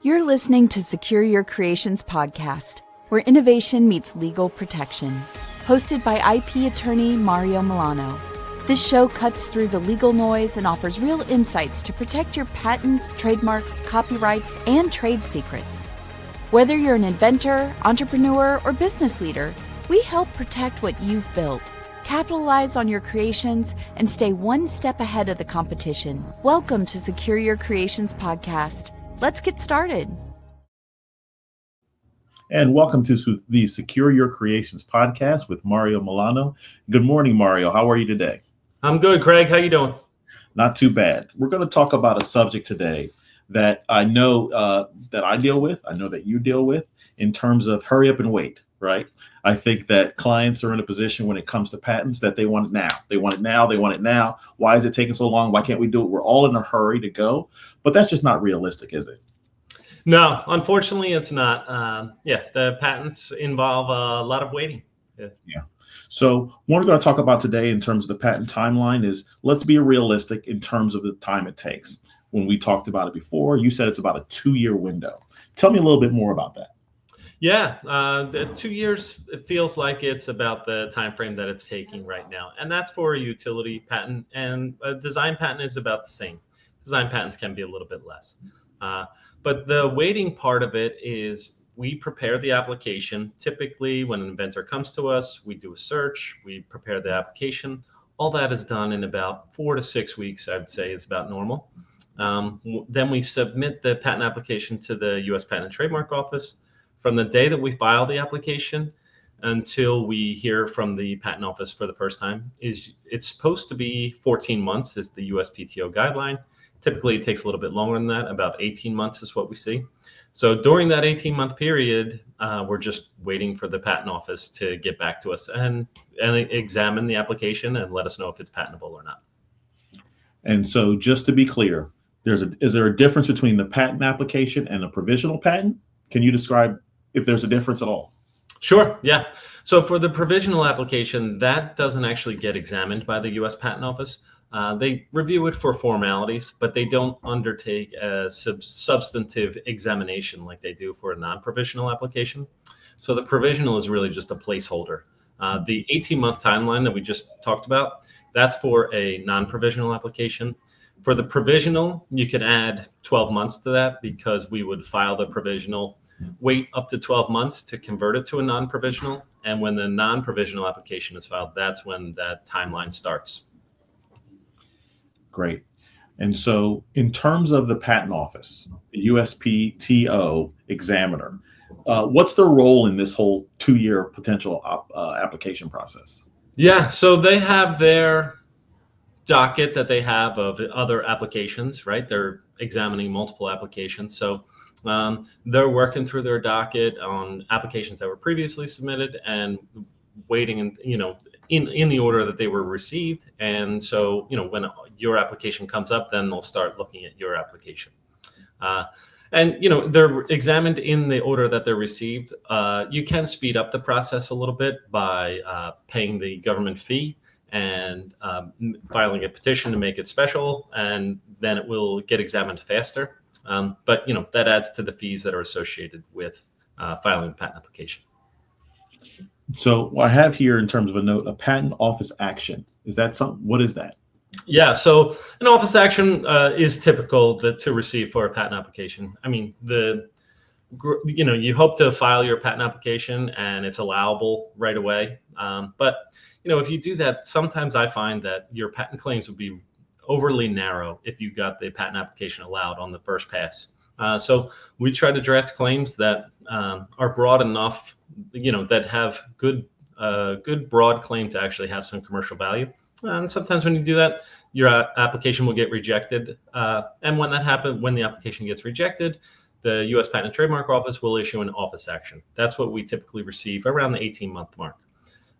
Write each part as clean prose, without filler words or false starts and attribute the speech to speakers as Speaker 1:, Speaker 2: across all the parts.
Speaker 1: You're listening to Secure Your Creations podcast, where innovation meets legal protection. Hosted by IP attorney Mario Milano. This show cuts through the legal noise and offers real insights to protect your patents, trademarks, copyrights, and trade secrets. Whether you're an inventor, entrepreneur, or business leader, we help protect what you've built. Capitalize on your creations and stay one step ahead of the competition. Welcome to Secure Your Creations podcast. Let's get started.
Speaker 2: And welcome to the Secure Your Creations podcast with Mario Milano. Good morning, Mario. How are you today?
Speaker 3: I'm good, Craig. How you doing?
Speaker 2: Not too bad. We're going to talk about a subject today that I know that I deal with. I know that you deal with in terms of hurry up and wait, right? I think that clients are in a position when it comes to patents that they want it now. They want it now. They want it now. Why is it taking so long? Why can't we do it? We're all in a hurry to go, but that's just not realistic, is it?
Speaker 3: No, unfortunately, it's not. The patents involve a lot of waiting.
Speaker 2: Yeah. So what we're going to talk about today in terms of the patent timeline is let's be realistic in terms of the time it takes. When we talked about it before, you said it's about a 2-year window. Tell me a little bit more about that.
Speaker 3: Yeah, the 2 years, it feels like it's about the time frame that it's taking right now. And that's for a utility patent, and a design patent is about the same. Design patents can be a little bit less. But the waiting part of it is we prepare the application. Typically, when an inventor comes to us, we do a search, we prepare the application. All that is done in about 4 to 6 weeks, I would say is about normal. Then we submit the patent application to the US Patent and Trademark Office. From the day that we file the application until we hear from the patent office for the first time, it's supposed to be 14 months is the USPTO guideline. Typically, it takes a little bit longer than that. About 18 months is what we see. So during that 18-month period, we're just waiting for the patent office to get back to us and examine the application and let us know if it's patentable or not.
Speaker 2: And so just to be clear, is there a difference between the patent application and a provisional patent? Can you describe if there's a difference at all?
Speaker 3: Sure, yeah. So for the provisional application, that doesn't actually get examined by the U.S. Patent Office. They review it for formalities, but they don't undertake a substantive examination like they do for a non-provisional application. So the provisional is really just a placeholder. The 18-month timeline that we just talked about, that's for a non-provisional application. For the provisional, you could add 12 months to that because we would file the provisional, wait up to 12 months to convert it to a non-provisional. And when the non-provisional application is filed, that's when that timeline starts.
Speaker 2: Great. And so in terms of the patent office, the USPTO examiner, what's their role in this whole 2-year potential application process?
Speaker 3: Yeah, so they have their docket that they have of other applications, right? They're examining multiple applications. So they're working through their docket on applications that were previously submitted and waiting in the order that they were received. And so, when your application comes up, then they'll start looking at your application. They're examined in the order that they're received. You can speed up the process a little bit by paying the government fee and filing a petition to make it special, and then it will get examined faster. But that adds to the fees that are associated with filing a patent application.
Speaker 2: So I have here in terms of a note, a patent office action. Is that something? What is that?
Speaker 3: Yeah, so an office action is typical to receive for a patent application. I mean, you hope to file your patent application and it's allowable right away. But if you do that, sometimes I find that your patent claims would be overly narrow if you got the patent application allowed on the first pass. So we try to draft claims that are broad enough, that have good broad claim to actually have some commercial value. And sometimes when you do that, your application will get rejected. And when that happens, when the application gets rejected, the U.S. Patent and Trademark Office will issue an office action. That's what we typically receive around the 18-month mark.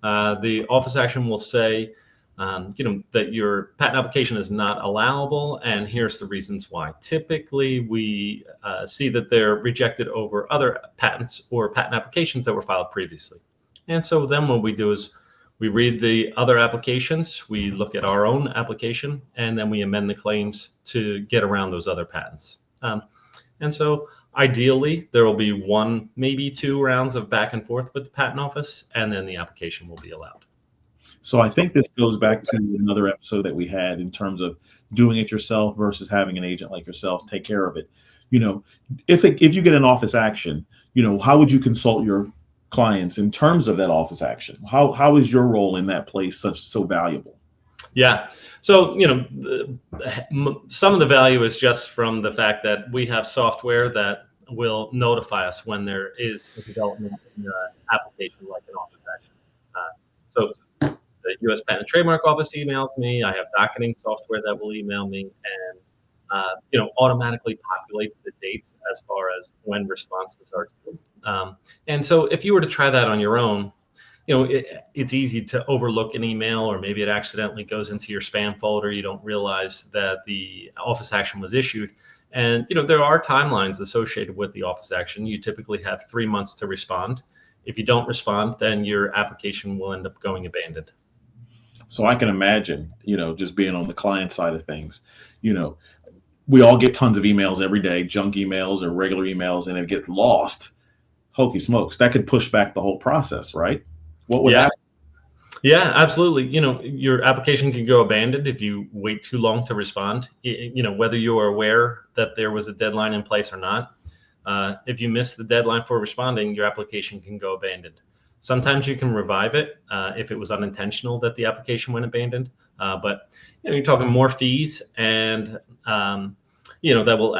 Speaker 3: The office action will say, that your patent application is not allowable, and here's the reasons why. Typically, we see that they're rejected over other patents or patent applications that were filed previously. And so then what we do is we read the other applications, we look at our own application, and then we amend the claims to get around those other patents. And so Ideally, there will be one, maybe two rounds of back and forth with the patent office, and then the application will be allowed.
Speaker 2: So I think this goes back to another episode that we had in terms of doing it yourself versus having an agent like yourself take care of it. If you get an office action, how would you consult your clients in terms of that office action? How is your role in that place so valuable?
Speaker 3: Yeah. So, some of the value is just from the fact that we have software that will notify us when there is a development in the application, like an office action. So the U.S. Patent and Trademark Office emails me. I have docketing software that will email me, and automatically populates the dates as far as when responses are due. And so, if you were to try that on your own, it's easy to overlook an email, or maybe it accidentally goes into your spam folder. You don't realize that the office action was issued. And, there are timelines associated with the office action. You typically have 3 months to respond. If you don't respond, then your application will end up going abandoned.
Speaker 2: So I can imagine, just being on the client side of things, we all get tons of emails every day, junk emails or regular emails, and it gets lost. Hokey smokes. That could push back the whole process, right? What would happen?
Speaker 3: Yeah, absolutely. Your application can go abandoned if you wait too long to respond, whether you are aware that there was a deadline in place or not. If you miss the deadline for responding, your application can go abandoned. Sometimes you can revive it if it was unintentional that the application went abandoned. But you're talking more fees, and that will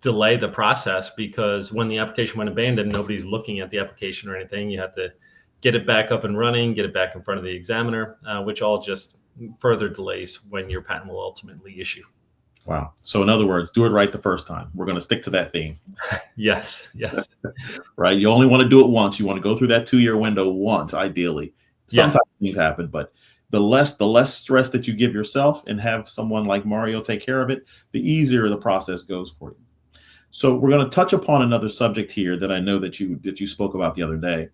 Speaker 3: delay the process, because when the application went abandoned, nobody's looking at the application or anything. You have to get it back up and running, get it back in front of the examiner, which all just further delays when your patent will ultimately issue.
Speaker 2: Wow. So in other words, do it right the first time. We're going to stick to that theme.
Speaker 3: Yes.
Speaker 2: Right. You only want to do it once. You want to go through that 2-year window once, ideally. Sometimes things happen, but the less stress that you give yourself and have someone like Mario take care of it, the easier the process goes for you. So we're going to touch upon another subject here that I know that you spoke about the other day,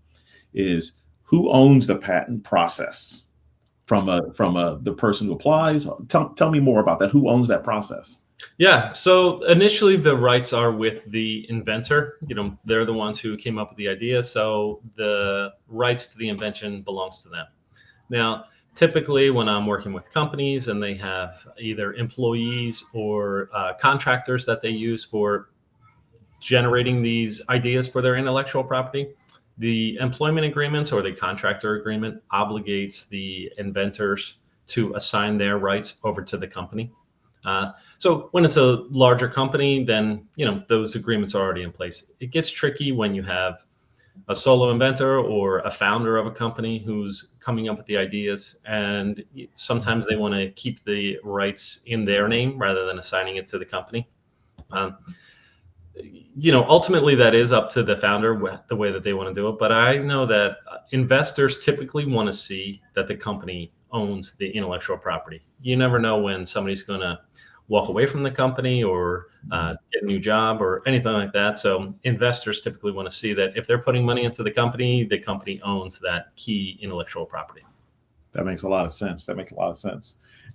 Speaker 2: is who owns the patent process from the person who applies. Tell me more about that. Who owns that process?
Speaker 3: Yeah. So initially the rights are with the inventor. They're the ones who came up with the idea. So the rights to the invention belongs to them. Now, typically when I'm working with companies and they have either employees or contractors that they use for generating these ideas for their intellectual property, the employment agreements or the contractor agreement obligates the inventors to assign their rights over to the company. So when it's a larger company, then those agreements are already in place. It gets tricky when you have a solo inventor or a founder of a company who's coming up with the ideas, and sometimes they want to keep the rights in their name rather than assigning it to the company. Ultimately that is up to the founder, the way that they want to do it. But I know that investors typically want to see that the company owns the intellectual property. You never know when somebody's going to walk away from the company or get a new job or anything like that. So investors typically want to see that if they're putting money into the company owns that key intellectual property.
Speaker 2: That makes a lot of sense.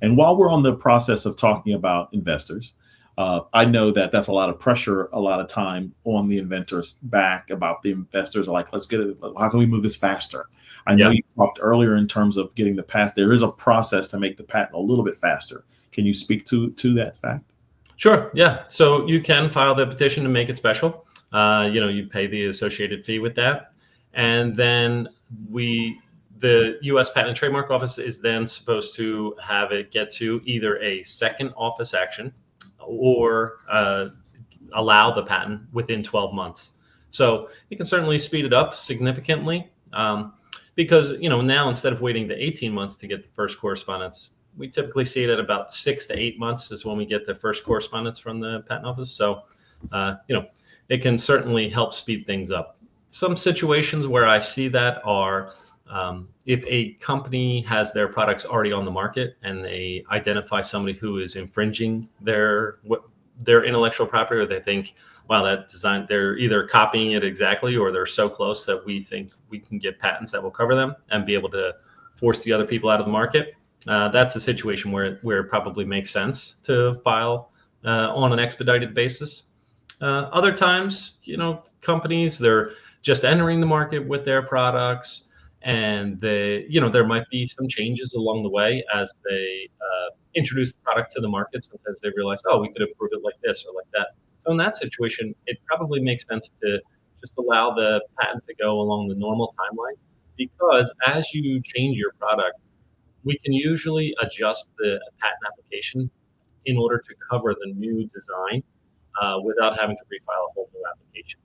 Speaker 2: And while we're on the process of talking about investors, I know that that's a lot of pressure, a lot of time on the inventor's back. About the investors are like, let's get it. How can we move this faster? I know you talked earlier in terms of getting the patent. There is a process to make the patent a little bit faster. Can you speak to that fact?
Speaker 3: Sure. Yeah. So you can file the petition to make it special. You pay the associated fee with that. And then the U.S. Patent and Trademark Office is then supposed to have it get to either a second office action or allow the patent within 12 months. So you can certainly speed it up significantly because, now instead of waiting the 18 months to get the first correspondence, we typically see it at about 6 to 8 months is when we get the first correspondence from the patent office. So, it can certainly help speed things up. Some situations where I see that are if a company has their products already on the market and they identify somebody who is infringing their intellectual property, or they think, wow, that design, they're either copying it exactly or they're so close that we think we can get patents that will cover them and be able to force the other people out of the market. That's a situation where it probably makes sense to file on an expedited basis. Other times, companies, they're just entering the market with their products, and there might be some changes along the way as they introduce the product to the market. Sometimes they realize, oh, we could improve it like this or like that. So in that situation, it probably makes sense to just allow the patent to go along the normal timeline, because as you change your product, we can usually adjust the patent application in order to cover the new design without having to refile a whole new application.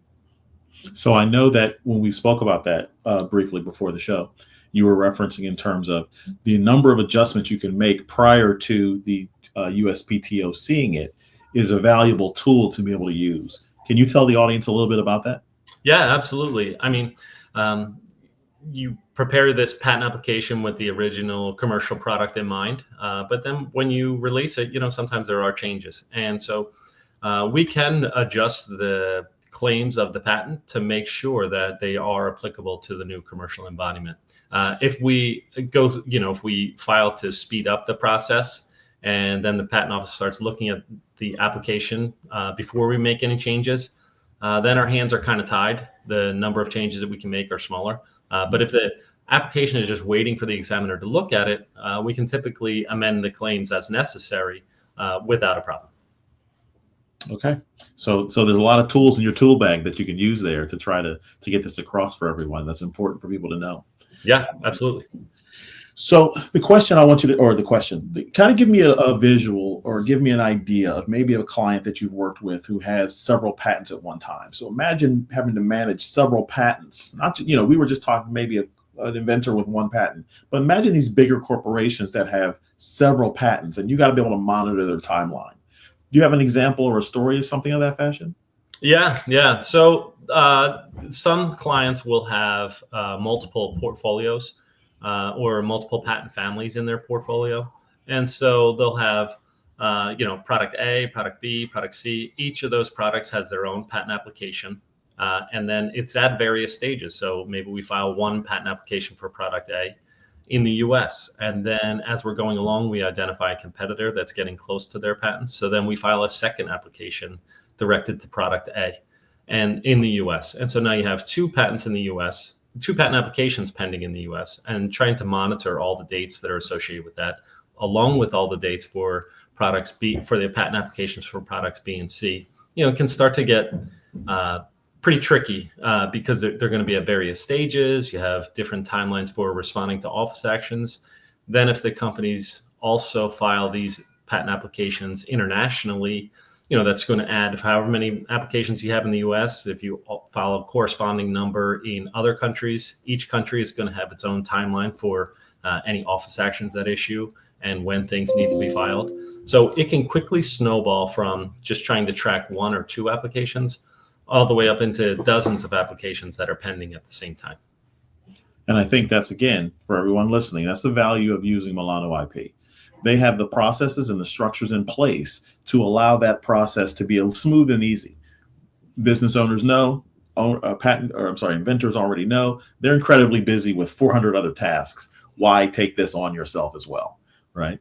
Speaker 2: So I know that when we spoke about that briefly before the show, you were referencing in terms of the number of adjustments you can make prior to the USPTO seeing it is a valuable tool to be able to use. Can you tell the audience a little bit about that?
Speaker 3: Yeah, absolutely. I mean, you prepare this patent application with the original commercial product in mind, but then when you release it, sometimes there are changes. And so we can adjust the claims of the patent to make sure that they are applicable to the new commercial embodiment. If we file to speed up the process, and then the patent office starts looking at the application before we make any changes, then our hands are kind of tied. The number of changes that we can make are smaller. But if the application is just waiting for the examiner to look at it, we can typically amend the claims as necessary without a problem.
Speaker 2: Okay. So there's a lot of tools in your tool bag that you can use there to try to get this across for everyone. That's important for people to know.
Speaker 3: Yeah, absolutely.
Speaker 2: So the question I want you to, kind of give me a visual or give me an idea of maybe a client that you've worked with who has several patents at one time. So imagine having to manage several patents. Not, we were just talking maybe an inventor with one patent, but imagine these bigger corporations that have several patents, and you got to be able to monitor their timeline. Do you have an example or a story of something of that fashion?
Speaker 3: Yeah. So some clients will have multiple portfolios or multiple patent families in their portfolio. And so they'll have, product A, product B, product C. Each of those products has their own patent application. And then it's at various stages. So maybe we file one patent application for product A in the US. And then as we're going along, we identify a competitor that's getting close to their patents. So then we file a second application directed to product A and in the US. And so now you have two patents in the US, two patent applications pending in the US, and trying to monitor all the dates that are associated with that, along with all the dates for products B, for the patent applications for products B and C, can start to get pretty tricky because they're going to be at various stages. You have different timelines for responding to office actions. Then if the companies also file these patent applications internationally, that's going to add however many applications you have in the US. If you file a corresponding number in other countries, each country is going to have its own timeline for any office actions that issue and when things need to be filed. So it can quickly snowball from just trying to track one or two applications all the way up into dozens of applications that are pending at the same time.
Speaker 2: And I think that's, again, for everyone listening, that's the value of using Milano IP. They have the processes and the structures in place to allow that process to be smooth and easy. Business owners know, inventors already know, they're incredibly busy with 400 other tasks. Why take this on yourself as well, right?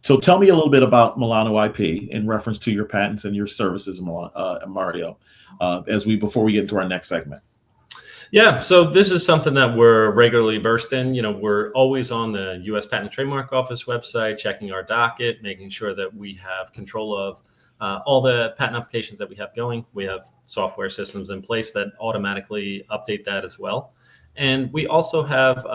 Speaker 2: So tell me a little bit about Milano IP in reference to your patents and your services, Mario, before we get into our next segment.
Speaker 3: Yeah, so this is something that we're regularly versed in. We're always on the U.S. Patent and Trademark Office website, checking our docket, making sure that we have control of all the patent applications that we have going. We have software systems in place that automatically update that as well. And we also have,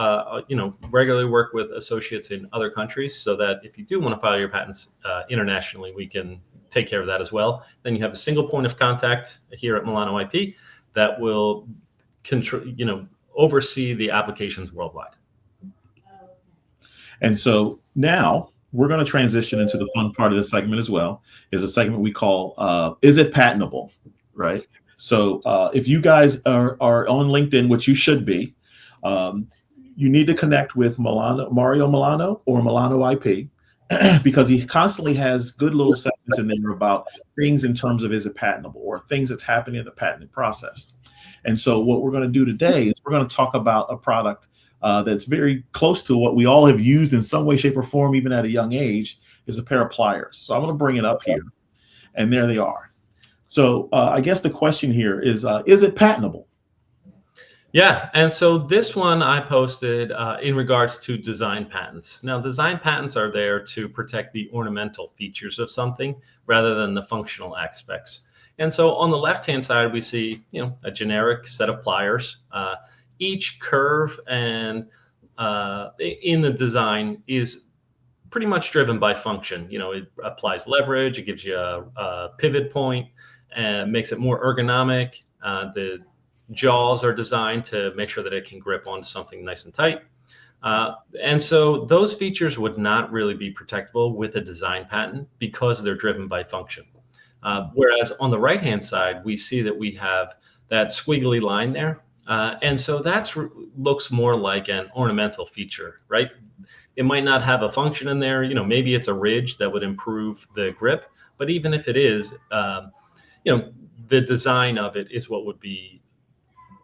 Speaker 3: regularly work with associates in other countries so that if you do want to file your patents internationally, we can take care of that as well. Then you have a single point of contact here at Milano IP that will oversee the applications worldwide.
Speaker 2: And so now we're going to transition into the fun part of this segment as well, is a segment we call, Is It Patentable? Right? So if you guys are on LinkedIn, which you should be, you need to connect with Mario Milano or Milano IP, because he constantly has good little segments in there about things in terms of is it patentable or things that's happening in the patenting process. And so what we're going to do today is we're going to talk about a product that's very close to what we all have used in some way, shape, or form, even at a young age, is a pair of pliers. So I'm going to bring it up here, and there they are. So I guess the question here is it patentable?
Speaker 3: Yeah, and so this one I posted in regards to design patents. Now, design patents are there to protect the ornamental features of something rather than the functional aspects. And so on the left-hand side, we see, a generic set of pliers. Each curve and in the design is pretty much driven by function. It applies leverage, it gives you a pivot point, and makes it more ergonomic. The jaws are designed to make sure that it can grip onto something nice and tight. And so those features would not really be protectable with a design patent because they're driven by function. Whereas on the right-hand side, we see that we have that squiggly line there. And so that looks more like an ornamental feature, right? It might not have a function in there. Maybe it's a ridge that would improve the grip. But even if it is, the design of it is what would be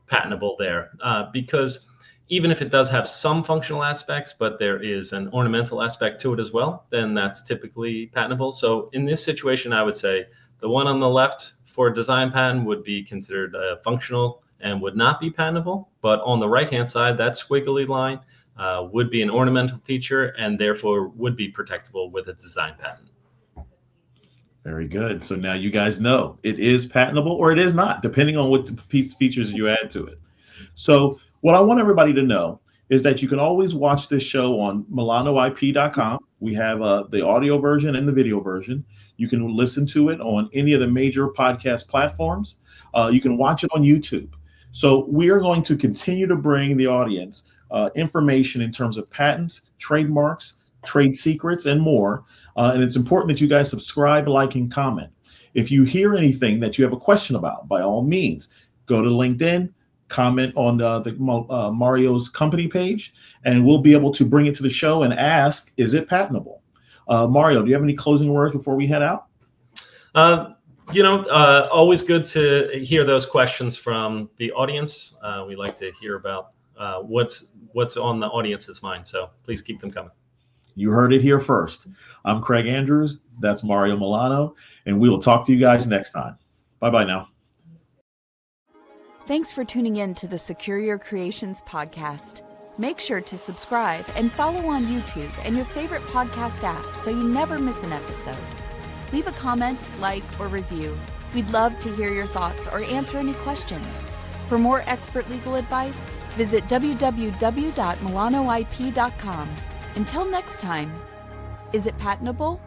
Speaker 3: patentable there, because even if it does have some functional aspects, but there is an ornamental aspect to it as well, then that's typically patentable. So in this situation, I would say the one on the left for a design patent would be considered functional and would not be patentable. But on the right-hand side, that squiggly line would be an ornamental feature and therefore would be protectable with a design patent.
Speaker 2: Very good. So now you guys know it is patentable or it is not, depending on what features you add to it. So what I want everybody to know is that you can always watch this show on milanoip.com. We have the audio version and the video version. You can listen to it on any of the major podcast platforms. You can watch it on YouTube. So we are going to continue to bring the audience information in terms of patents, trademarks, trade secrets, and more. And it's important that you guys subscribe, like, and comment. If you hear anything that you have a question about, by all means, go to LinkedIn, comment on the Mario's company page, and we'll be able to bring it to the show and ask, is it patentable? Mario, do you have any closing words before we head out?
Speaker 3: Always good to hear those questions from the audience. We like to hear about what's on the audience's mind. So please keep them coming.
Speaker 2: You heard it here first. I'm Craig Andrews. That's Mario Milano. And we will talk to you guys next time. Bye-bye now.
Speaker 1: Thanks for tuning in to the Secure Your Creations podcast. Make sure to subscribe and follow on YouTube and your favorite podcast app so you never miss an episode. Leave a comment, like, or review. We'd love to hear your thoughts or answer any questions. For more expert legal advice, visit www.milanoip.com. Until next time, is it patentable?